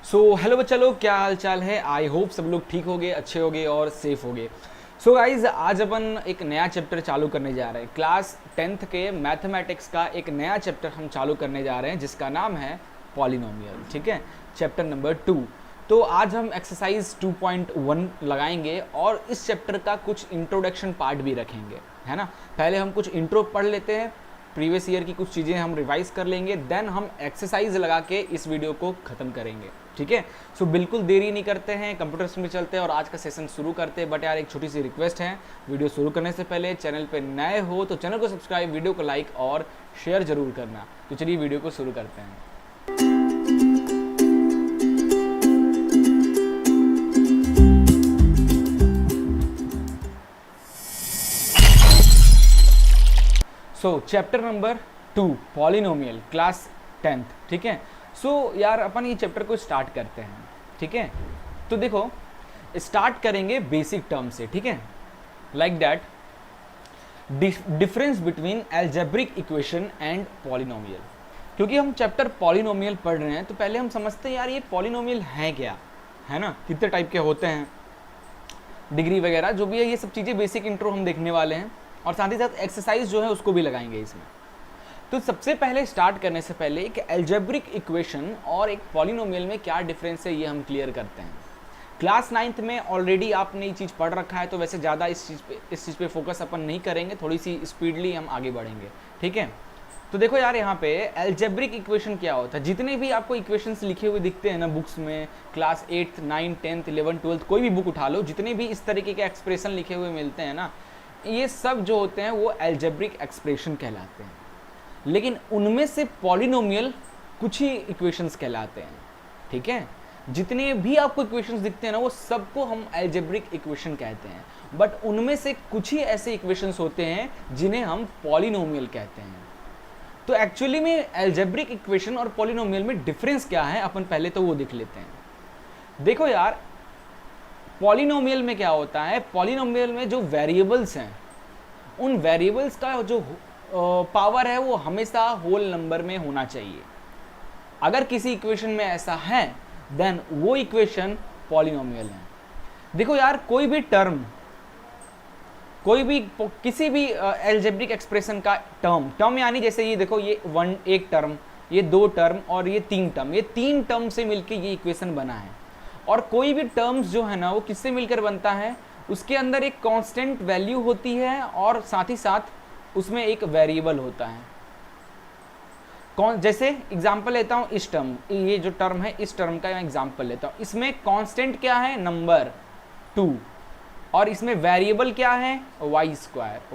Hello बच्चा लोग, क्या हाल चाल है। आई होप सब लोग ठीक होगे, अच्छे होगे और सेफ होगे। गाइज, आज अपन एक नया चैप्टर चालू करने जा रहे हैं। क्लास 10th के मैथमेटिक्स का एक नया चैप्टर हम चालू करने जा रहे हैं जिसका नाम है पॉलिनोमियल। ठीक है, चैप्टर नंबर 2। तो आज हम एक्सरसाइज 2.1 लगाएंगे और इस चैप्टर का कुछ इंट्रोडक्शन पार्ट भी रखेंगे, है ना। पहले हम कुछ इंट्रो पढ़ लेते हैं, प्रीवियस ईयर की कुछ चीज़ें हम रिवाइज कर लेंगे, देन हम एक्सरसाइज लगा के इस वीडियो को ख़त्म करेंगे। ठीक है, बिल्कुल देरी नहीं करते हैं, कंप्यूटर्स में चलते हैं और आज का सेशन शुरू करते हैं। बट यार, एक छोटी सी रिक्वेस्ट है, वीडियो शुरू करने से पहले चैनल पे नए हो तो चैनल को सब्सक्राइब, वीडियो को लाइक और शेयर जरूर करना। तो चलिए वीडियो को शुरू करते हैं। Chapter number 2 polynomial, class 10th। ठीक है, यार अपन ये चैप्टर को स्टार्ट करते हैं। ठीक है, तो देखो स्टार्ट करेंगे बेसिक टर्म से। ठीक है, like that difference between algebraic equation and polynomial. क्योंकि हम चैप्टर पॉलिनोमियल पढ़ रहे हैं तो पहले हम समझते हैं यार ये पॉलिनोमियल है क्या, है ना, कितने टाइप के होते हैं, डिग्री वगैरह जो भी है, ये सब चीज़ें बेसिक इंट्रो हम देखने वाले हैं और साथ ही साथ एक्सरसाइज जो है उसको भी लगाएंगे इसमें। तो सबसे पहले स्टार्ट करने से पहले एक अलजेब्रिक इक्वेशन और एक पॉलिनोमियल में क्या डिफरेंस है ये हम क्लियर करते हैं। क्लास 9th में ऑलरेडी आपने ये चीज़ पढ़ रखा है तो वैसे ज़्यादा इस चीज़ पे फोकस अपन नहीं करेंगे, थोड़ी सी स्पीडली हम आगे बढ़ेंगे। ठीक है, तो देखो यार, यहाँ पे अलजेब्रिक इक्वेशन क्या होता है। जितने भी आपको इक्वेशंस लिखे हुए दिखते हैं ना बुक्स में, class 8th 9th 10th 11th 12th कोई भी बुक उठा लो, जितने भी इस तरीके के एक्सप्रेशन लिखे हुए मिलते हैं ना, ये सब जो होते हैं वो अलजेब्रिक एक्सप्रेशन कहलाते हैं। लेकिन उनमें से पॉलिनोमियल कुछ ही इक्वेशंस कहलाते हैं। ठीक है, जितने भी आपको इक्वेशंस दिखते हैं ना वो सबको हम अलजेब्रिक इक्वेशन कहते हैं, बट उनमें से कुछ ही ऐसे इक्वेशंस होते हैं जिन्हें हम पॉलिनोमियल कहते हैं। तो एक्चुअली में अलजेब्रिक इक्वेशन और पॉलिनोमियल में डिफरेंस क्या है, अपन पहले तो वो देख लेते हैं। देखो यार, पॉलिनोमियल में क्या होता है, पॉलिनोमियल में जो वेरिएबल्स हैं उन वेरिएबल्स का जो पावर है वो हमेशा होल नंबर में होना चाहिए। अगर किसी इक्वेशन में ऐसा है देन वो इक्वेशन पॉलिनोमियल है। देखो यार, कोई भी टर्म, कोई भी किसी भी अलजेब्रिक एक्सप्रेशन का टर्म यानी जैसे ये देखो, ये एक टर्म, ये 2 टर्म और ये 3 टर्म, ये 3 टर्म से मिलकर ये इक्वेशन बना है। और कोई भी टर्म्स जो है ना वो किससे मिलकर बनता है, उसके अंदर एक कांस्टेंट वैल्यू होती है और साथ ही साथ उसमें एक वेरिएबल होता है। जैसे एग्जांपल लेता हूं, इस टर्म, ये जो टर्म है इस टर्म का एग्जांपल लेता हूं। इसमें कांस्टेंट क्या है, नंबर 2, और इसमें वेरिएबल क्या है, y²।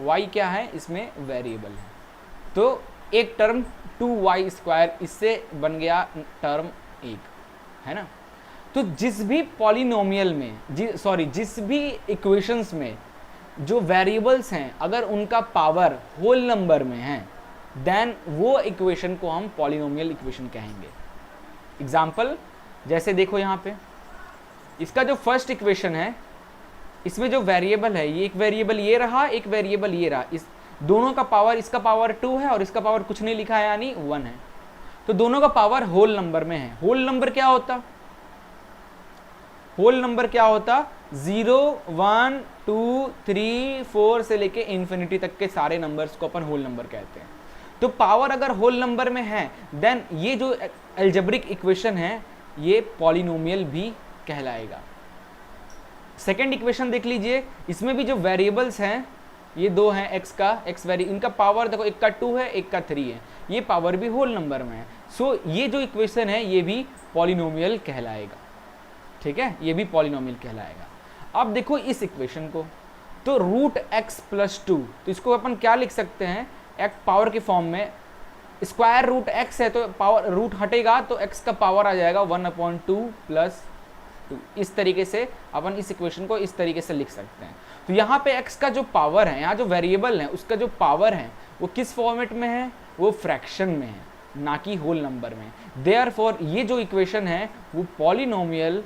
y क्या है, इसमें वेरिएबल है। तो एक टर्म 2y², इससे बन गया टर्म 1, है ना। तो जिस भी पॉलिनोमियल में जिस भी इक्वेशंस में जो वेरिएबल्स हैं अगर उनका पावर होल नंबर में है देन वो इक्वेशन को हम पॉलिनोमियल इक्वेशन कहेंगे। एग्जांपल जैसे देखो यहाँ पे, इसका जो फर्स्ट इक्वेशन है इसमें जो वेरिएबल है, ये एक वेरिएबल ये रहा, एक वेरिएबल ये रहा, इस दोनों का पावर, इसका पावर 2 है और इसका पावर कुछ नहीं लिखा है यानी 1 है। तो दोनों का पावर होल नंबर में है। होल नंबर क्या होता, होल नंबर क्या होता, 0 1 2 3 4 से लेके इन्फिनिटी तक के सारे नंबर्स को अपन होल नंबर कहते हैं। तो पावर अगर होल नंबर में है देन ये जो अलजेब्रिक इक्वेशन है ये पॉलिनोमियल भी कहलाएगा। सेकेंड इक्वेशन देख लीजिए, इसमें भी जो वेरिएबल्स हैं ये 2 हैं, एक्स का एक्स वेरी, इनका पावर देखो, एक का 2 है एक का 3 है, ये पावर भी होल नंबर में है। ये जो इक्वेशन है ये भी पॉलिनोमियल कहलाएगा। ठीक है, ये भी पॉलिनोमियल कहलाएगा। अब देखो इस इक्वेशन को, तो √x+2, तो इसको अपन क्या लिख सकते हैं, एक पावर के फॉर्म में। स्क्वायर रूट x है तो पावर रूट हटेगा तो x का पावर आ जाएगा 1/2 + 2। इस तरीके से अपन इस इक्वेशन को इस तरीके से लिख सकते हैं। तो यहाँ पे x का जो पावर है, यहाँ जो वेरिएबल है उसका जो पावर है वो किस फॉर्मेट में है, वो फ्रैक्शन में है, ना कि होल नंबर में। देयरफॉर ये जो इक्वेशन है वो पॉलिनोमियल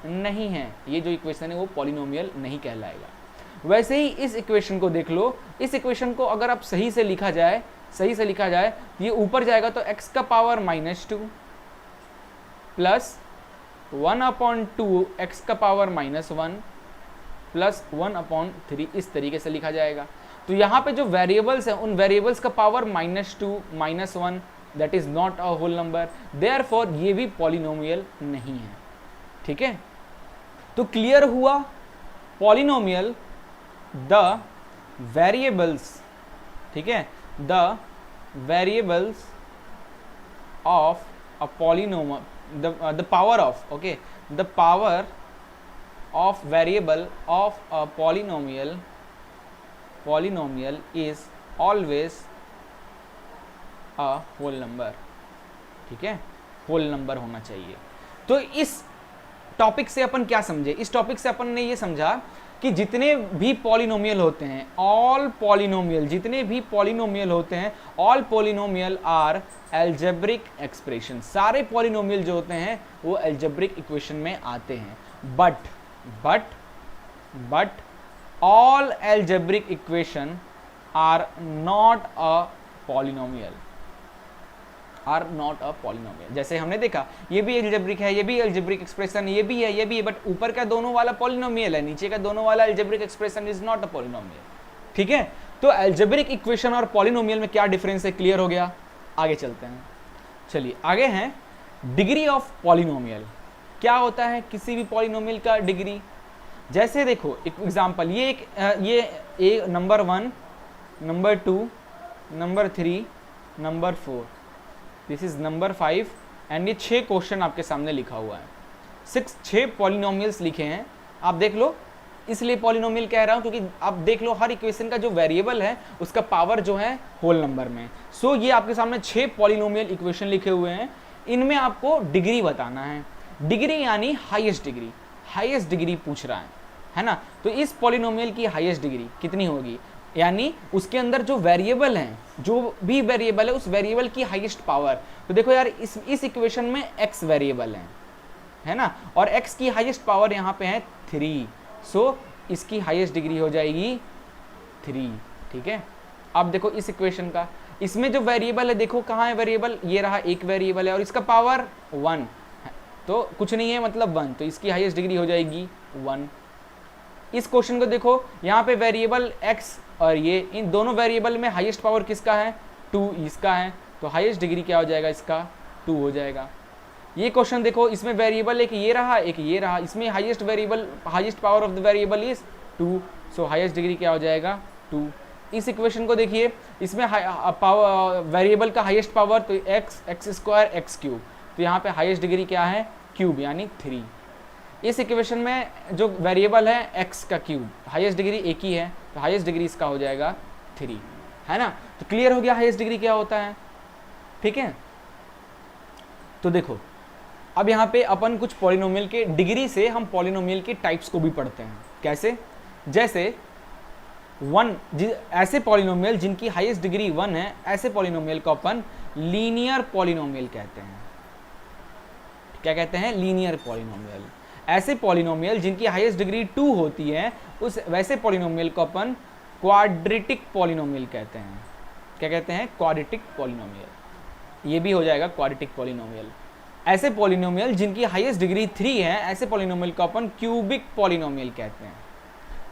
नहीं है, ये जो इक्वेशन है वो पॉलिनोमियल नहीं कहलाएगा। वैसे ही इस इक्वेशन को देख लो, इस इक्वेशन को अगर आप सही से लिखा जाए ये ऊपर जाएगा तो x का पावर -2 प्लस 1/2 x का पावर -1 प्लस 1/3 इस तरीके से लिखा जाएगा। तो यहाँ पे जो वेरिएबल्स हैं उन वेरिएबल्स का power -2 -1 that is not a whole number, therefore ये भी पॉलिनोमियल नहीं है। ठीक है, तो क्लियर हुआ पॉलिनोमियल द वेरिएबल्स, ठीक है, the variables of a polynomial, the power of, okay, the power of variable of a polynomial is always a whole number। ठीक है, होल नंबर होना चाहिए। तो इस टॉपिक से अपन क्या समझे, इस टॉपिक से अपन ने ये समझा कि जितने भी पॉलिनोमियल होते हैं, ऑल पॉलिनोमियल, जितने भी पॉलिनोमियल होते हैं, all polynomial are algebraic expression. सारे पॉलिनोमियल जो होते हैं वो एल्जेब्रिक इक्वेशन में आते हैं। But all algebraic equation are not a polynomial, are not a polynomial. जैसे हमने देखा ये भी एल्जेब्रिक है, ये भी एल्जेब्रिक एक्सप्रेशन, ये भी है, ये भी है, बट ऊपर का दोनों वाला पॉलिनोमियल है, नीचे का दोनों वाला algebraic expression is not a polynomial. ठीक है, तो एल्जेब्रिक इक्वेशन और पॉलिनोमियल में क्या डिफरेंस है, क्लियर हो गया। आगे चलते हैं, चलिए आगे हैं डिग्री ऑफ पॉलिनोमियल। क्या होता है किसी भी पॉलिनोमियल का डिग्री। जैसे देखो एक एग्जांपल, ये number 1, number 2, number 3, number 4, this is number 5 and ये 6 क्वेश्चन आपके सामने लिखा हुआ है। 6 पॉलिनोमियल्स लिखे हैं, आप देख लो, इसलिए पॉलिनोमियल कह रहा हूं क्योंकि आप देख लो हर इक्वेशन का जो वेरिएबल है उसका पावर जो है होल नंबर में। सो ये आपके सामने 6 पॉलिनोमियल इक्वेशन लिखे हुए हैं, इनमें आपको डिग्री बताना है। डिग्री यानी हाईएस्ट डिग्री, हाईएस्ट डिग्री पूछ रहा है ना। तो इस पॉलिनोमियल की हाईएस्ट डिग्री कितनी होगी, यानी उसके अंदर जो वेरिएबल हैं, जो भी वेरिएबल है उस वेरिएबल की हाईएस्ट पावर। तो देखो यार इस इक्वेशन में x वेरिएबल है ना, और x की हाईएस्ट पावर यहाँ पे है 3, सो इसकी हाईएस्ट डिग्री हो जाएगी 3। ठीक है, अब देखो इस इक्वेशन का, इसमें जो वेरिएबल है देखो कहाँ है वेरिएबल, ये रहा एक वेरिएबल है और इसका पावर 1 है, तो कुछ नहीं है मतलब 1, तो इसकी हाईएस्ट डिग्री हो जाएगी 1। इस क्वेश्चन को देखो, यहाँ पे वेरिएबल x और ये, इन दोनों वेरिएबल में हाईएस्ट पावर किसका है, 2 इसका है, तो हाईएस्ट डिग्री क्या हो जाएगा इसका, 2 हो जाएगा। ये क्वेश्चन देखो, इसमें वेरिएबल एक ये रहा एक ये रहा, इसमें highest variable, highest power of the variable is 2, so highest degree क्या हो जाएगा 2। इस इक्वेशन को देखिए, इसमें वेरिएबल का हाईएस्ट पावर तो x स्क्वायर x क्यूब, तो यहाँ पे हाईएस्ट डिग्री क्या है क्यूब यानी 3। इस इक्वेशन में जो वेरिएबल है x का क्यूब, हाईएस्ट डिग्री एक ही है, तो हाईएस्ट डिग्री इसका हो जाएगा 3, है ना। तो क्लियर हो गया हाईएस्ट डिग्री क्या होता है। ठीक है, तो देखो अब यहाँ पे अपन कुछ पॉलिनोमियल के डिग्री से हम पॉलिनोमियल के टाइप्स को भी पढ़ते हैं। कैसे, जैसे ऐसे पॉलिनोमियल जिनकी हाईएस्ट डिग्री 1 है, ऐसे पॉलिनोमियल को अपन लीनियर पॉलिनोमियल कहते हैं। क्या कहते हैं, लीनियर पॉलिनोमियल। ऐसे पॉलिनोमियल जिनकी हाईएस्ट डिग्री 2 होती है, उस वैसे पॉलिनोमियल को अपन क्वाड्रेटिक पॉलिनोमियल कहते हैं। क्या कहते हैं, क्वाड्रेटिक पॉलिनोमियल, ये भी हो जाएगा क्वाड्रेटिक पॉलिनोमियल। ऐसे पॉलिनोमियल जिनकी हाईएस्ट डिग्री 3 है, ऐसे पॉलिनोमियल को अपन क्यूबिक पॉलिनोमियल कहते हैं।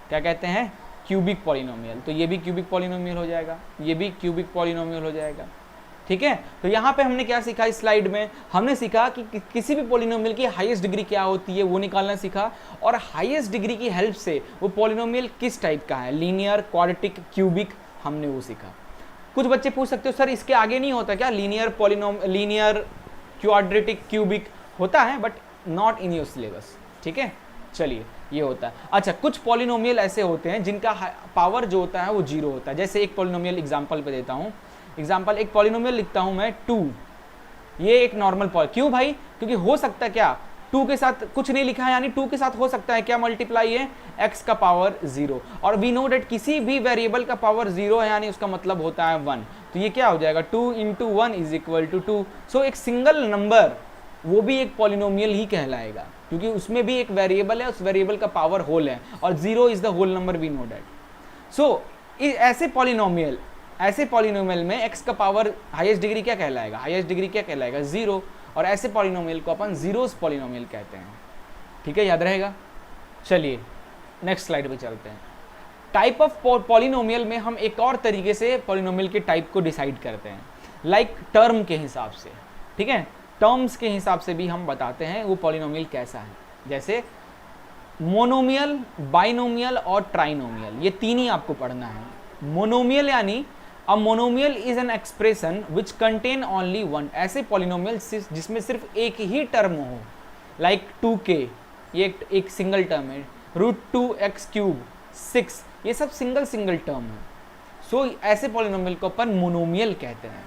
क्या कहते हैं, क्यूबिक पॉलिनोमियल, तो ये भी क्यूबिक पॉलिनोमियल हो जाएगा, ये भी क्यूबिक पॉलिनोमियल हो जाएगा। ठीक है, तो यहाँ पे हमने क्या सीखा, इस स्लाइड में हमने सीखा कि किसी भी पॉलिनोमियल की हाईएस्ट डिग्री क्या होती है वो निकालना सीखा, और हाईएस्ट डिग्री की हेल्प से वो पॉलिनोमियल किस टाइप का है, लीनियर, क्वाड्रेटिक, क्यूबिक, हमने वो सीखा। कुछ बच्चे पूछ सकते हो सर इसके आगे नहीं होता क्या, लीनियर क्वाड्रेटिक क्यूबिक होता है, but not in your syllabus. ठीक है, चलिए ये होता है। अच्छा, कुछ पॉलिनोमियल ऐसे होते हैं जिनका पावर जो होता है वो 0 होता है। जैसे एक पॉलिनोमियल एग्जांपल पे देता हूँ, एग्जांपल एक पॉलिनोमियल लिखता हूँ मैं 2, ये एक नॉर्मल पॉल, क्यों भाई, क्योंकि हो सकता है क्या, 2 के साथ कुछ नहीं लिखा है, यानी 2 के साथ हो सकता है क्या, मल्टीप्लाई है x का पावर 0, और वी नो डेट किसी भी वेरिएबल का पावर 0 है, यानी उसका मतलब होता है 1, तो ये क्या हो जाएगा 2 × 1 = 2। सो एक सिंगल नंबर वो भी एक पॉलिनोमियल ही कहलाएगा, क्योंकि उसमें भी एक वेरिएबल है, उस वेरिएबल का पावर होल है, और 0 is the whole number, we know that. So ऐसे पॉलिनोमियल में x का पावर हाईएस्ट डिग्री क्या कहलाएगा, हाईएस्ट डिग्री क्या कहलाएगा 0, और ऐसे पॉलिनोमियल को अपन जीरोस पॉलिनोमियल कहते हैं। ठीक है, याद रहेगा। चलिए नेक्स्ट स्लाइड पे चलते हैं। टाइप ऑफ पॉलिनोमियल में हम एक और तरीके से पॉलिनोमियल के टाइप को डिसाइड करते हैं, लाइक टर्म के हिसाब से। ठीक है, टर्म्स के हिसाब से भी हम बताते हैं वो पॉलिनोमियल कैसा है। जैसे मोनोमियल, बाइनोमियल और ट्राइनोमियल, ये तीन ही आपको पढ़ना है। मोनोमियल यानी a monomial is an expression which contain only one, ऐसे पॉलिनोमियल जिसमें सिर्फ एक ही टर्म हो, लाइक 2k, ये एक सिंगल टर्म है। √2x³ 6, ये सब सिंगल टर्म है। सो ऐसे पॉलिनोमियल को अपन मोनोमियल कहते हैं।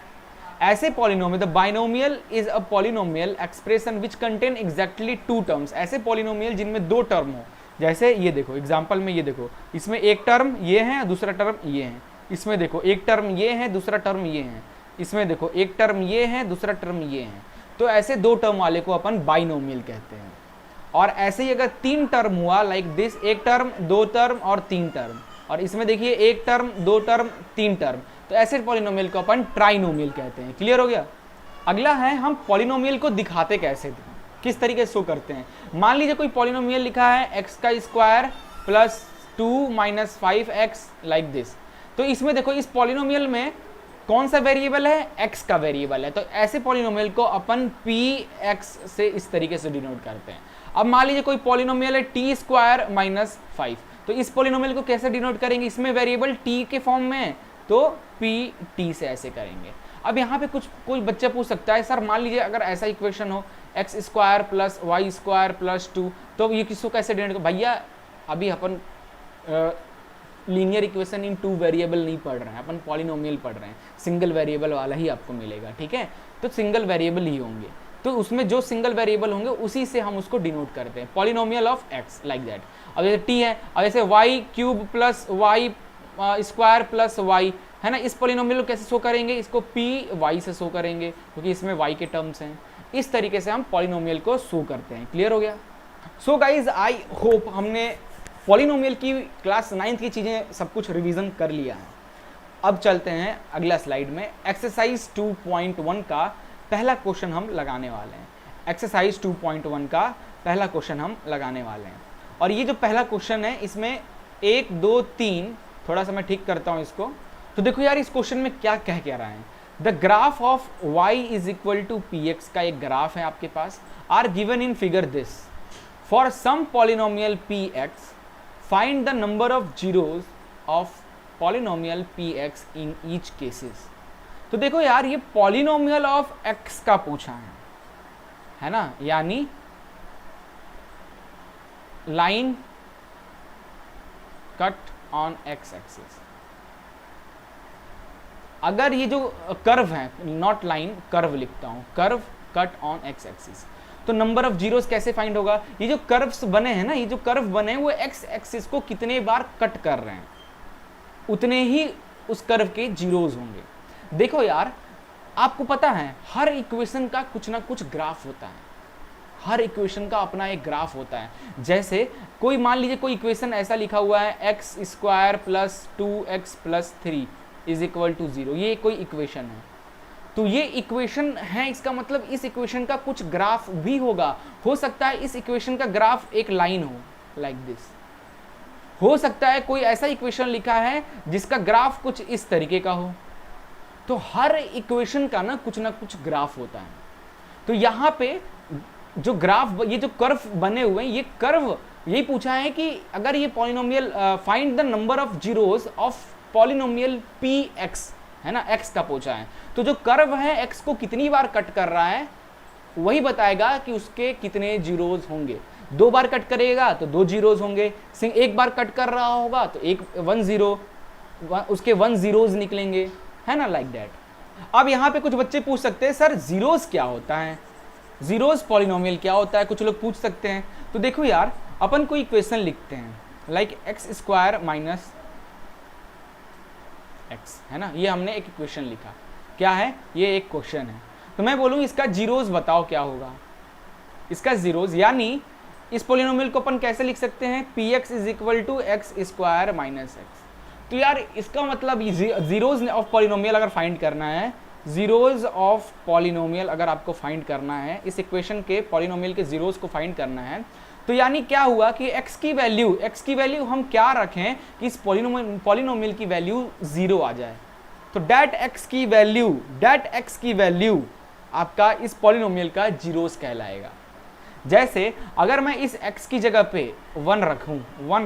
ऐसे polynomial, the binomial is a polynomial expression which contain exactly 2 terms, ऐसे पॉलिनोमियल जिनमें 2 टर्म हो। जैसे ये देखो एग्जांपल में, ये देखो इसमें एक टर्म ये है, दूसरा टर्म ये है। इसमें देखो एक टर्म ये है, दूसरा टर्म ये है। इसमें देखो एक टर्म ये है, दूसरा टर्म ये है। तो ऐसे 2 टर्म वाले को अपन बाइनोमियल कहते हैं। और ऐसे ही अगर 3 टर्म हुआ, लाइक दिस, एक टर्म, 2 टर्म और 3 टर्म, और इसमें देखिए एक टर्म, 2 टर्म, 3 टर्म, तो ऐसे पॉलिनोमियल को अपन ट्राइनोमियल कहते हैं। क्लियर हो गया। अगला है हम पॉलिनोमियल को दिखाते कैसे, किस तरीके से शो करते हैं। मान लीजिए कोई पॉलिनोमियल लिखा है x² + 2 - 5x, लाइक दिस। तो इसमें देखो इस पॉलिनोमियल में कौन सा वेरिएबल है, x का वेरिएबल है। तो ऐसे पॉलिनोमियल को अपन px से इस तरीके से डिनोट करते हैं। अब मान लीजिए कोई पॉलिनोमियल है t² - 5, तो इस पॉलिनोमियल को कैसे डिनोट करेंगे, इसमें वेरिएबल t के फॉर्म में है तो pt से ऐसे करेंगे। अब यहाँ पे कोई बच्चा पूछ सकता है, सर मान लीजिए अगर ऐसा इक्वेशन हो x² + y² + 2, तो ये किसको कैसे डिनोट करें। भैया अभी अपन लीनियर इक्वेशन इन 2 वेरिएबल नहीं पढ़ रहे हैं, अपन पॉलिनोमियल पढ़ रहे हैं, सिंगल वेरिएबल वाला ही आपको मिलेगा। ठीक है, तो सिंगल वेरिएबल ही होंगे, तो उसमें जो सिंगल वेरिएबल होंगे उसी से हम उसको डिनोट करते हैं, polynomial of x, like that. अब जैसे t है, अब जैसे y³ + y² + y है ना, इस पॉलिनोमियल को कैसे शो करेंगे, इसको py से शो करेंगे क्योंकि इसमें y के टर्म्स हैं। इस तरीके से हम पॉलिनोमियल को शो करते हैं। क्लियर हो गया। सो गाइज आई होप हमने पॉलिनोमियल की क्लास 9th की चीज़ें सब कुछ रिवीजन कर लिया है। अब चलते हैं अगला स्लाइड में। एक्सरसाइज 2.1 का पहला क्वेश्चन हम लगाने वाले हैं। एक्सरसाइज 2.1 का पहला क्वेश्चन हम लगाने वाले हैं, और ये जो पहला क्वेश्चन है इसमें 1 2 3, थोड़ा सा मैं ठीक करता हूँ इसको। तो देखो यार इस क्वेश्चन में क्या कह रहा है, the graph of y = px का एक ग्राफ है आपके पास, are given in figure this. For some polynomial px find the number of zeros of polynomial px in each cases. तो देखो यार ये पॉलिनोमियल ऑफ x का पूछा है ना, यानी line cut on x axis. अगर ये जो कर्व है, नॉट लाइन, कर्व लिखता हूं, curve cut on x axis, तो नंबर ऑफ जीरोस कैसे फाइंड होगा। ये जो कर्व्स बने हैं ना, ये जो कर्व बने हैं वो x एक्सिस को कितने बार कट कर रहे हैं, उतने ही उस कर्व के जीरोस होंगे। देखो यार आपको पता है हर इक्वेशन का कुछ ना कुछ ग्राफ होता है, हर इक्वेशन का अपना एक ग्राफ होता है। जैसे कोई मान लीजिए कोई इक्वेशन ऐसा लिखा हुआ है x² + 2x + 3 = 0, ये कोई इक्वेशन है। तो ये इक्वेशन है, इसका मतलब इस इक्वेशन का कुछ ग्राफ भी होगा। हो सकता है इस इक्वेशन का ग्राफ एक लाइन हो, लाइक दिस। हो सकता है कोई ऐसा इक्वेशन लिखा है जिसका ग्राफ कुछ इस तरीके का हो। तो हर इक्वेशन का ना कुछ ग्राफ होता है। तो यहाँ पे जो ग्राफ, ये जो कर्व बने हुए हैं, ये कर्व यही पूछा है कि अगर ये polynomial find the number of zeros of polynomial px है ना, x का पूछा है। तो जो कर्व है x को कितनी बार कट कर रहा है वही बताएगा कि उसके कितने जीरोस होंगे। 2 बार कट करेगा तो 2 जीरोस होंगे, एक बार कट कर रहा होगा तो 1 0, उसके 1 जीरोस निकलेंगे, है ना, लाइक दैट। अब यहाँ पे कुछ बच्चे पूछ सकते हैं सर जीरोस क्या होता है, जीरोस पॉलिनोमियल क्या होता है, कुछ लोग पूछ सकते हैं। तो देखो यार अपन कोई इक्वेशन लिखते हैं लाइक x² - x, है ना, ये हमने एक इक्वेशन लिखा। क्या है ये, एक क्वेश्चन है। तो मैं बोलूँ इसका जीरोस बताओ क्या होगा, इसका जीरोस, यानी इस पॉलिनोमियल को अपन कैसे लिख सकते हैं, px = x² - x। तो यार इसका मतलब जीरोस ऑफ पॉलिनोमियल अगर फाइंड करना है जीरोज ऑफ पॉलिनोमियल अगर आपको फाइंड करना है, इस इक्वेशन के पॉलिनोमियल के जीरोज को फाइंड करना है, तो यानी क्या हुआ कि x की वैल्यू हम क्या रखें कि इस पॉलिनोमियल की वैल्यू 0 आ जाए। तो डेट x की वैल्यू आपका इस पॉलिनोमियल का जीरोस कहलाएगा। जैसे अगर मैं इस x की जगह पे 1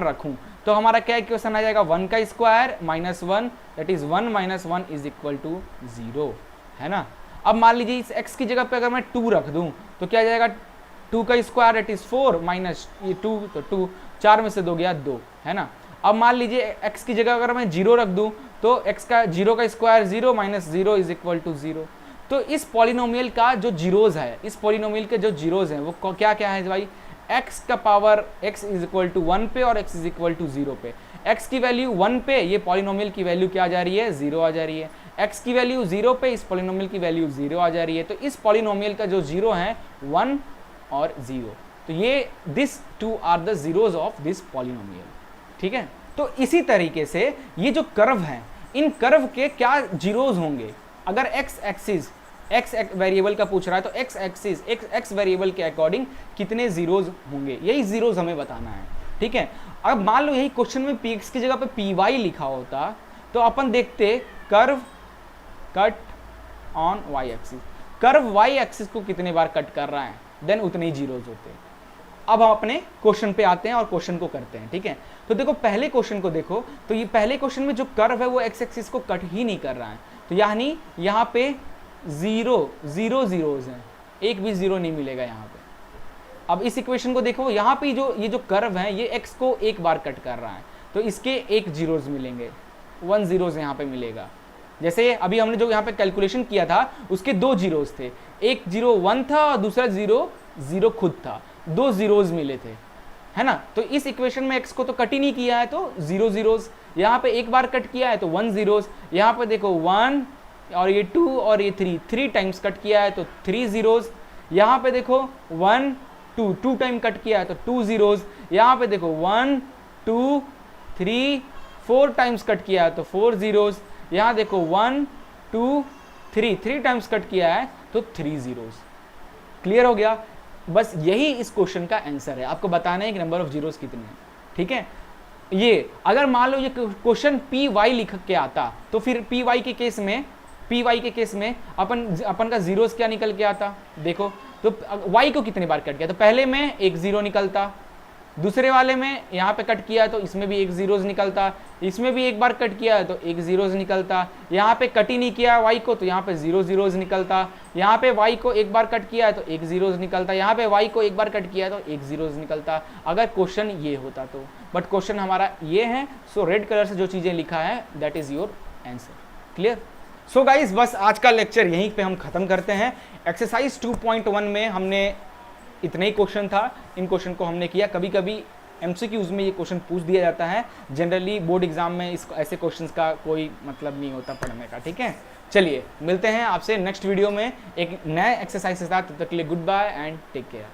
रखूं तो हमारा क्या इक्वेशन आ जाएगा, 1 का square minus 1 that is 1 minus 1 is equal to 0, है ना। अब मान लीजिए इस x की जगह पे अगर मैं 2 रख दूं तो क्या आ जाएगा, 2 का स्क्वायर दैट इज 4 माइनस ये 2 तो 2, 4 में से 2 गया 2, है ना। अब मान लीजिए x की जगह अगर मैं 0 रख दूं तो x का 0 का square 0 minus 0 is equal to 0। तो इस पॉलिनोमियल का जो जीरोज है, इस पॉलिनोमियल के जो जीरोज हैं वो क्या क्या है भाई, x का power x is equal to 1 पे और x इज इक्वल टू 0 पे। x की वैल्यू 1 पे, ये पॉलिनोमियल की वैल्यू क्या आ जा रही है, 0 आ जा रही है। x की वैल्यू 0 पे, इस पॉलिनोमियल की वैल्यू 0 आ जा रही है। तो इस पॉलिनोमियल का जो जीरो है 1 और 0, तो ये this two are the zeros of this polynomial, ठीक है। तो इसी तरीके से ये जो कर्व है, इन कर्व के क्या जीरोज होंगे, अगर x वेरिएबल का पूछ रहा है तो x वेरिएबल के अकॉर्डिंग कितने जीरोज होंगे, यही जीरोज हमें बताना है, ठीक है। अब मान लो यही क्वेश्चन में px की जगह पे py लिखा होता तो अपन देखते curve cut on y axis, curve y axis को कितने बार कट कर रहा है, देन उतने ही जीरोज होते हैं। अब हम अपने क्वेश्चन पे आते हैं और क्वेश्चन को करते हैं, ठीक है। तो देखो पहले क्वेश्चन को देखो, तो ये पहले क्वेश्चन में जो कर्व है वो x एक्सिस को कट ही नहीं कर रहा है, तो यानी यहाँ पे 0 जीरोज हैं, एक भी 0 नहीं मिलेगा यहाँ पे। अब इस इक्वेशन को देखो, यहाँ पे ये जो कर्व है ये x को एक बार कट कर रहा है, तो इसके एक जीरोज मिलेंगे, 1 जीरोज यहाँ पे मिलेगा। जैसे अभी हमने जो यहाँ पे कैलकुलेशन किया था उसके 2 जीरोज थे, एक 0 1 था और दूसरा 0 खुद था, 2 जीरोज मिले थे, है ना। तो इस इक्वेशन में x को तो कट ही नहीं किया है तो 0 जीरोज, यहाँ पे एक बार कट किया है तो 1 जीरोज, यहाँ पे देखो 1 और ये 2 और ये 3 टाइम्स कट किया है तो 3 जीरोज, यहाँ पे देखो 1 2 टाइम कट किया है तो 2 जीरोज, यहाँ पे देखो 1 2 3 4 टाइम्स कट किया है तो 4 जीरोज, यहाँ देखो 1 2 3 टाइम्स कट किया है तो 3 जीरोज। क्लियर हो गया, बस यही इस क्वेश्चन का आंसर है, आपको बताना है कि नंबर ऑफ जीरोज कितने हैं, ठीक है। ये अगर मान लो ये क्वेश्चन py लिख के आता तो फिर py के केस में अपन का जीरोस क्या निकल के आता, देखो तो y को कितने बार कट किया, तो पहले में एक 0 निकलता, दूसरे वाले में यहाँ पे कट किया तो इसमें भी एक जीरोज निकलता, इसमें भी एक बार कट किया है तो एक जीरोज निकलता, यहाँ पे कट ही नहीं किया y को तो यहाँ पे 0 जीरोज निकलता, यहाँ पे y को एक बार कट किया है तो एक जीरोज निकलता, यहाँ पे y को एक बार कट किया है तो एक जीरोज निकलता, अगर क्वेश्चन ये होता तो। बट क्वेश्चन हमारा ये है, सो रेड कलर से जो चीज़ें लिखा है that is your answer. Clear. So guys बस आज का लेक्चर यहीं पे हम खत्म करते हैं। एक्सरसाइज 2.1 में हमने इतने ही क्वेश्चन था, इन क्वेश्चन को हमने किया। कभी कभी एमसीक्यूज में ये क्वेश्चन पूछ दिया जाता है, जनरली बोर्ड एग्जाम में ऐसे क्वेश्चंस का कोई मतलब नहीं होता पढ़ने का, ठीक है। चलिए मिलते हैं आपसे नेक्स्ट वीडियो में एक नए एक्सरसाइज के साथ, तब तक के लिए goodbye and take care.